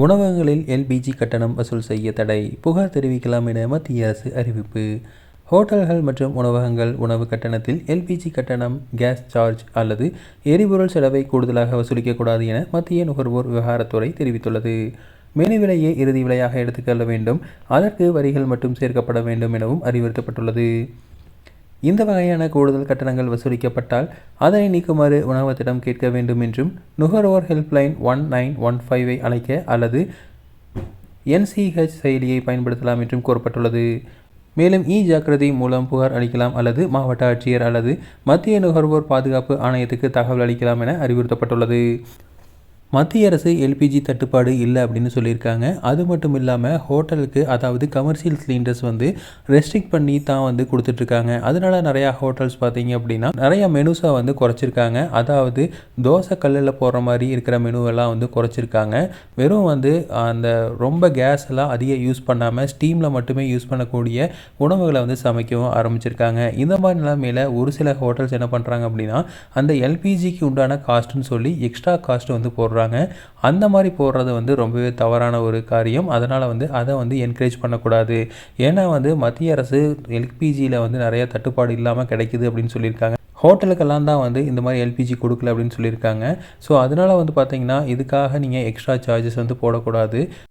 உணவகங்களில் எல்பிஜி கட்டணம் வசூல் செய்ய தடை, புகார் தெரிவிக்கலாம் என மத்திய அரசு அறிவிப்பு. ஹோட்டல்கள் மற்றும் உணவகங்கள் உணவு கட்டணத்தில் எல்பிஜி கட்டணம், கேஸ் சார்ஜ் அல்லது எரிபொருள் செலவை கூடுதலாக வசூலிக்கக்கூடாது என மத்திய நுகர்வோர் விவகாரத்துறை தெரிவித்துள்ளது. மெனு விலையை இறுதி விலையாக எடுத்துக்கொள்ள வேண்டும், அதற்கு வரிகள் மட்டும் சேர்க்கப்பட வேண்டும் எனவும் அறிவுறுத்தப்பட்டுள்ளது. இந்த வகையான கூடுதல் கட்டணங்கள் வசூலிக்கப்பட்டால் அதனை நீக்குமாறு உணவகத்திடம் கேட்க வேண்டும் என்றும், நுகர்வோர் ஹெல்ப்லைன் 1915ஐ அழைக்க அல்லது NCH செயலியை பயன்படுத்தலாம் என்றும் கூறப்பட்டுள்ளது. மேலும் ஜாக்கிரதை மூலம் புகார் அளிக்கலாம் அல்லது மாவட்ட ஆட்சியர் அல்லது மத்திய நுகர்வோர் பாதுகாப்பு ஆணையத்துக்கு தகவல் அளிக்கலாம் என அறிவுறுத்தப்பட்டுள்ளது. மத்திய அரசு எல்பிஜி தட்டுப்பாடு இல்லை அப்படின்னு சொல்லியிருக்காங்க. அது மட்டும் இல்லாமல் ஹோட்டலுக்கு, அதாவது கமர்ஷியல் சிலிண்டர்ஸ் ரெஸ்ட்ரிக்ட் பண்ணி தான் கொடுத்துட்ருக்காங்க. அதனால நிறையா ஹோட்டல்ஸ் பார்த்தீங்க அப்படின்னா நிறையா மெனுஸை குறைச்சிருக்காங்க. அதாவது தோசை கல்லில் போடுற மாதிரி இருக்கிற மெனுவெல்லாம் குறைச்சிருக்காங்க. வெறும் அந்த ரொம்ப கேஸ் எல்லாம் அதிகம் யூஸ் பண்ணாமல் ஸ்டீமில் மட்டுமே யூஸ் பண்ணக்கூடிய உணவுகளை சமைக்கவும் ஆரம்பிச்சிருக்காங்க. இந்த மாதிரி நிலைமையில் ஒரு சில ஹோட்டல்ஸ் என்ன பண்ணுறாங்க அப்படின்னா அந்த எல்பிஜிக்கு உண்டான காஸ்ட்டுன்னு சொல்லி எக்ஸ்ட்ரா காஸ்ட் போடுறாங்க. அந்த மாதிரி போடுறது ரொம்பவே தவறான ஒரு காரியம். அதனால் அதை என்கரேஜ் பண்ணக்கூடாது. ஏன்னா மத்திய அரசு எல்பிஜியில் நிறைய தட்டுப்பாடு இல்லாமல் கிடைக்குது அப்படின்னு சொல்லியிருக்காங்க. ஹோட்டலுக்கெல்லாம் தான் இந்த மாதிரி எல்பிஜி கொடுக்கல அப்படின்னு சொல்லியிருக்காங்க. ஸோ அதனால் பார்த்தீங்கன்னா இதுக்காக நீங்கள் எக்ஸ்ட்ரா சார்ஜஸ் போடக்கூடாது.